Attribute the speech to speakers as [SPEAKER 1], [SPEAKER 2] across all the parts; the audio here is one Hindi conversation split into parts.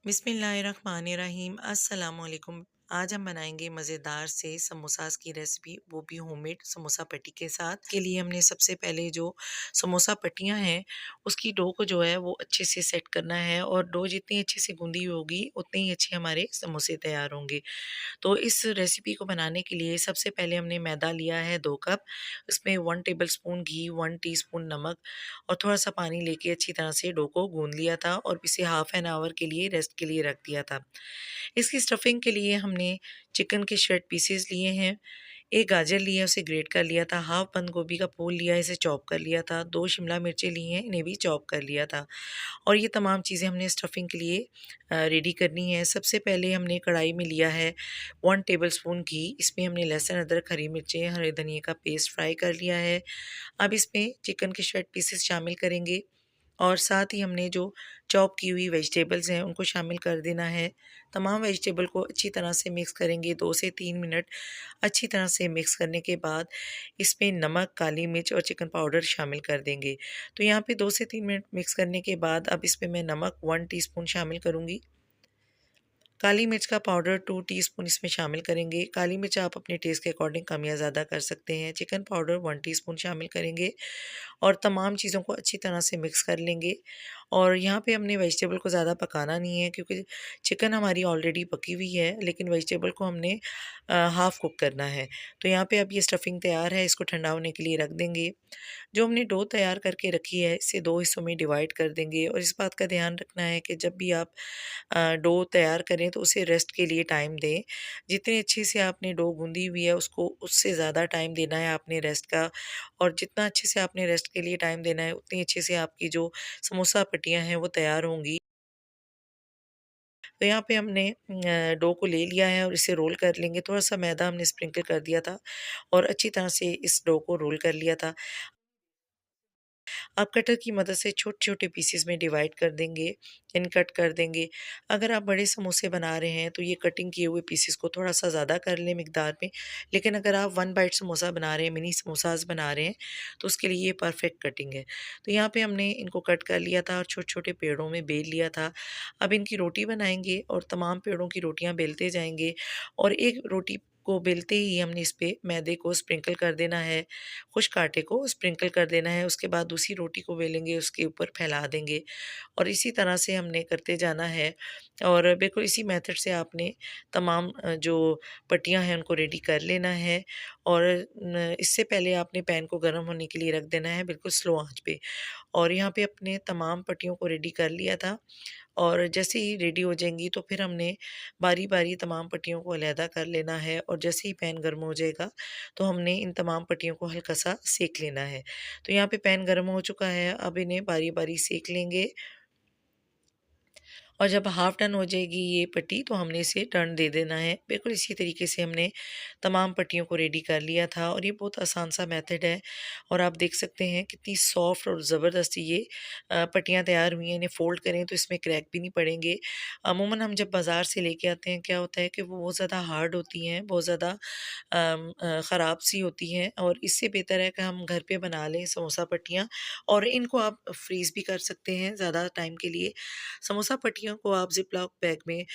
[SPEAKER 1] बिस्मिल्लाहिर्रहमानिर्रहीम अस्सलाम वालेकुम। आज हम बनाएंगे मज़ेदार से समोसास की रेसिपी, वो भी होममेड समोसा पट्टी के साथ। के लिए हमने सबसे पहले जो समोसा पट्टियां हैं उसकी डो को जो है वो अच्छे से सेट करना है, और डो जितनी अच्छे से गूंदी होगी उतने ही अच्छे हमारे समोसे तैयार होंगे। तो इस रेसिपी को बनाने के लिए सबसे पहले हमने मैदा लिया है 2 कप। इसमें 1 टेबलस्पून घी, 1 टीस्पून नमक और थोड़ा सा पानी लेके अच्छी तरह से डो को गूंद लिया था और इसे हाफ एन आवर के लिए रेस्ट के लिए रख दिया था। इसकी स्टफिंग के लिए हमने चिकन के श्रेड पीसेस लिए हैं, एक गाजर लिया उसे ग्रेट कर लिया था, हाफ बंद गोभी का फूल लिया इसे चॉप कर लिया था, 2 शिमला मिर्चें ली हैं इन्हें भी चॉप कर लिया था। और ये तमाम चीज़ें हमने स्टफिंग के लिए रेडी करनी है। सबसे पहले हमने कढ़ाई में लिया है 1 टेबलस्पून घी। इसमें हमने लहसुन, अदरक, हरी मिर्चें, हरे धनिए का पेस्ट फ्राई कर लिया है। अब इसमें चिकन के श्रेड पीसेस शामिल करेंगे और साथ ही हमने जो चॉप की हुई वेजिटेबल्स हैं उनको शामिल कर देना है। तमाम वेजिटेबल को अच्छी तरह से मिक्स करेंगे 2 से 3 मिनट। अच्छी तरह से मिक्स करने के बाद इसमें नमक, काली मिर्च और चिकन पाउडर शामिल कर देंगे। तो यहाँ पे 2 से 3 मिनट मिक्स करने के बाद अब इसमें मैं नमक 1 टीस्पून शामिल करूँगी। काली मिर्च का पाउडर 2 टीस्पून इसमें शामिल करेंगे। काली मिर्च आप अपने टेस्ट के अकॉर्डिंग कम या ज़्यादा कर सकते हैं। चिकन पाउडर 1 टीस्पून शामिल करेंगे और तमाम चीज़ों को अच्छी तरह से मिक्स कर लेंगे। और यहाँ पे हमने वेजिटेबल को ज़्यादा पकाना नहीं है, क्योंकि चिकन हमारी ऑलरेडी पकी हुई है, लेकिन वेजिटेबल को हमने हाफ़ कुक करना है। तो यहाँ पे अब ये स्टफिंग तैयार है, इसको ठंडा होने के लिए रख देंगे। जो हमने डो तैयार करके रखी है इसे 2 हिस्सों में डिवाइड कर देंगे, और इस बात का ध्यान रखना है कि जब भी आप डो तैयार करें तो उसे रेस्ट के लिए टाइम दें। जितने अच्छे से आपने डो गूंदी हुई है उसको उससे ज़्यादा टाइम देना है आपने रेस्ट का, और जितना अच्छे से आपने रेस्ट के लिए टाइम देना है उतनी अच्छे से आपकी जो समोसा पट्टियाँ हैं वो तैयार होंगी। तो यहाँ पे हमने डो को ले लिया है और इसे रोल कर लेंगे। थोड़ा सा मैदा हमने स्प्रिंकल कर दिया था और अच्छी तरह से इस डो को रोल कर लिया था। आप कटर की मदद से छोटे-छोटे पीसेस में डिवाइड कर देंगे, यानी कट कर देंगे। अगर आप बड़े समोसे बना रहे हैं तो ये कटिंग किए हुए पीसेस को थोड़ा-सा ज़्यादा कर लें मिकदार में। लेकिन अगर आप 1 बाइट समोसा बना रहे हैं, मिनी समोसास बना रहे हैं, तो उसके लिए ये परफेक्ट कटिंग है। तो यहाँ पे हमने इनको कट कर लिया था और छोटे-छोटे पेड़ों में बेल लिया था। अब इनकी रोटी बनाएँगे और तमाम पेड़ों की रोटियाँ बेलते जाएँगे, और एक रोटी को बेलते ही हमने इस पे मैदे को स्प्रिंकल कर देना है, खुश्क आटे को स्प्रिंकल कर देना है। उसके बाद दूसरी रोटी को बेलेंगे, उसके ऊपर फैला देंगे, और इसी तरह से हमने करते जाना है। और बिल्कुल इसी मेथड से आपने तमाम जो पट्टियाँ हैं उनको रेडी कर लेना है। और इससे पहले आपने पैन को गर्म होने के लिए रख देना है बिल्कुल स्लो आंच पे। और यहाँ पे अपने तमाम पट्टियों को रेडी कर लिया था, और जैसे ही रेडी हो जाएंगी तो फिर हमने बारी-बारी तमाम पट्टियों को अलहदा कर लेना है, और जैसे ही पैन गर्म हो जाएगा तो हमने इन तमाम पट्टियों को हल्का-सा सेक लेना है। तो यहाँ पे पैन गर्म हो चुका है, अब इन्हें बारी-बारी सेक लेंगे, और जब हाफ़ टर्न हो जाएगी ये पट्टी तो हमने इसे टर्न दे देना है। बिल्कुल इसी तरीके से हमने तमाम पट्टियों को रेडी कर लिया था, और ये बहुत आसान सा मेथड है। और आप देख सकते हैं कितनी सॉफ्ट और ज़बरदस्त ये पट्टियाँ तैयार हुई हैं। इन्हें फ़ोल्ड करें तो इसमें क्रैक भी नहीं पड़ेंगे। अमूमन हम जब बाज़ार से लेके आते हैं क्या होता है कि वो बहुत ज़्यादा हार्ड होती हैं, बहुत ज़्यादा ख़राब सी होती हैं, और इससे बेहतर है कि हम घर पे बना लें समोसा पट्टियाँ, और इनको आप फ्रीज़ भी कर सकते हैं ज़्यादा टाइम के लिए। समोसा पट्टियों को आप ज़िप-लॉक बैग में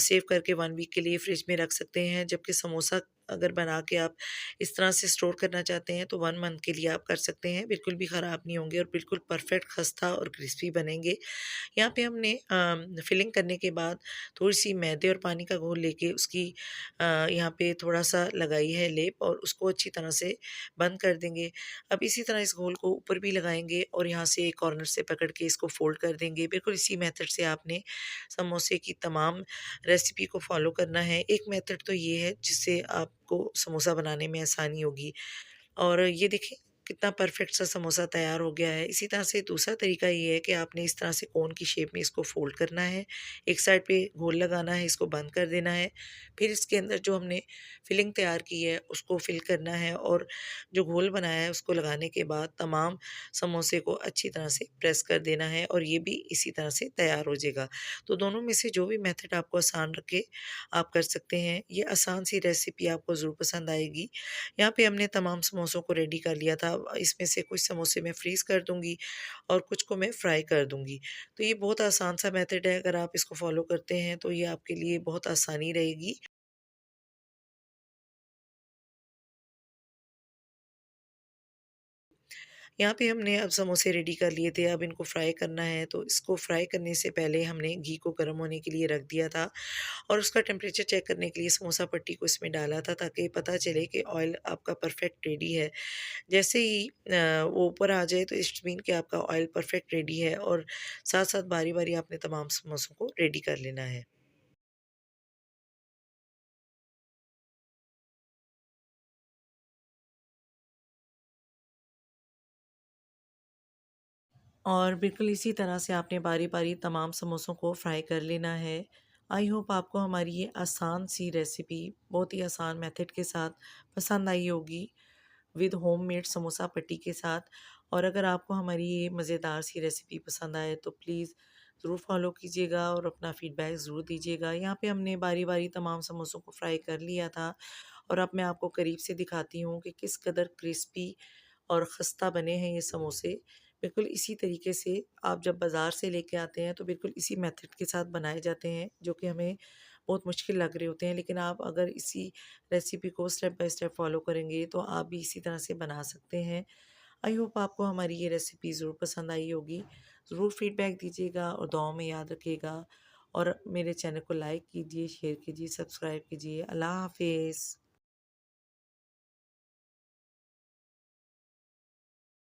[SPEAKER 1] सेव करके 1 वीक के लिए फ्रिज में रख सकते हैं, जबकि समोसा अगर बना के आप इस तरह से स्टोर करना चाहते हैं तो 1 मंथ के लिए आप कर सकते हैं, बिल्कुल भी ख़राब नहीं होंगे और बिल्कुल परफेक्ट खस्ता और क्रिस्पी बनेंगे। यहाँ पे हमने फिलिंग करने के बाद थोड़ी-सी मैदे और पानी का घोल लेके उसकी यहाँ पे थोड़ा-सा लगाई है लेप, और उसको अच्छी तरह से बंद कर देंगे। अब इसी तरह इस घोल को ऊपर भी लगाएँगे और यहाँ से एक कॉर्नर से पकड़ के इसको फ़ोल्ड कर देंगे। बिल्कुल इसी मेथड से आपने समोसे की तमाम रेसिपी को फ़ॉलो करना है। एक मेथड तो ये है जिससे आपको समोसा बनाने में आसानी होगी। और ये देखिए कितना परफेक्ट सा समोसा तैयार हो गया है। इसी तरह से दूसरा तरीका ये है कि आपने इस तरह से कोन की शेप में इसको फ़ोल्ड करना है, एक साइड पे घोल लगाना है, इसको बंद कर देना है। फिर इसके अंदर जो हमने फिलिंग तैयार की है उसको फिल करना है, और जो घोल बनाया है उसको लगाने के बाद तमाम समोसे को अच्छी तरह से प्रेस कर देना है, और ये भी इसी तरह से तैयार हो जाएगा। तो दोनों में से जो भी मेथड आपको आसान रखे आप कर सकते हैं। ये आसान सी रेसिपी आपको ज़रूर पसंद आएगी। यहाँ पे हमने तमाम समोसों को रेडी कर लिया था। इसमें से कुछ समोसे मैं फ्रीज़ कर दूँगी और कुछ को मैं फ्राई कर दूँगी। तो ये बहुत आसान सा मेथड है, अगर आप इसको फ़ॉलो करते हैं तो ये आपके लिए बहुत आसानी रहेगी। यहाँ पे हमने अब समोसे रेडी कर लिए थे, अब इनको फ्राई करना है, तो इसको फ्राई करने से पहले हमने घी को गर्म होने के लिए रख दिया था और उसका टेम्परेचर चेक करने के लिए समोसा पट्टी को इसमें डाला था ताकि पता चले कि ऑयल आपका परफेक्ट रेडी है। जैसे ही वो ऊपर आ जाए तो इट्स मीन कि आपका ऑयल परफेक्ट रेडी है और साथ-साथ बारी-बारी आपने तमाम समोसों को रेडी कर लेना है। और बिल्कुल इसी तरह से आपने बारी-बारी तमाम समोसों को फ्राई कर लेना है। आई होप आपको हमारी ये आसान सी रेसिपी बहुत ही आसान मेथड के साथ पसंद आई होगी, विद होममेड समोसा पट्टी के साथ। और अगर आपको हमारी ये मज़ेदार सी रेसिपी पसंद आए तो प्लीज़ ज़रूर फ़ॉलो कीजिएगा और अपना फ़ीडबैक ज़रूर दीजिएगा। यहाँ पे हमने बारी-बारी तमाम समोसों को फ्राई कर लिया था और अब मैं आपको करीब से दिखाती हूँ कि किस कदर क्रिस्पी और ख़स्ता बने हैं ये समोसे। बिल्कुल इसी तरीके से आप जब बाज़ार से लेके आते हैं तो बिल्कुल इसी मेथड के साथ बनाए जाते हैं, जो कि हमें बहुत मुश्किल लग रहे होते हैं। लेकिन आप अगर इसी रेसिपी को स्टेप बाय स्टेप फ़ॉलो करेंगे तो आप भी इसी तरह से बना सकते हैं। आई होप आपको हमारी ये रेसिपी ज़रूर पसंद आई होगी। ज़रूर फीडबैक दीजिएगा और दुआओं में याद रखिएगा और मेरे चैनल को लाइक कीजिए, शेयर कीजिए, सब्सक्राइब कीजिए। अल्लाह हाफ़िज़।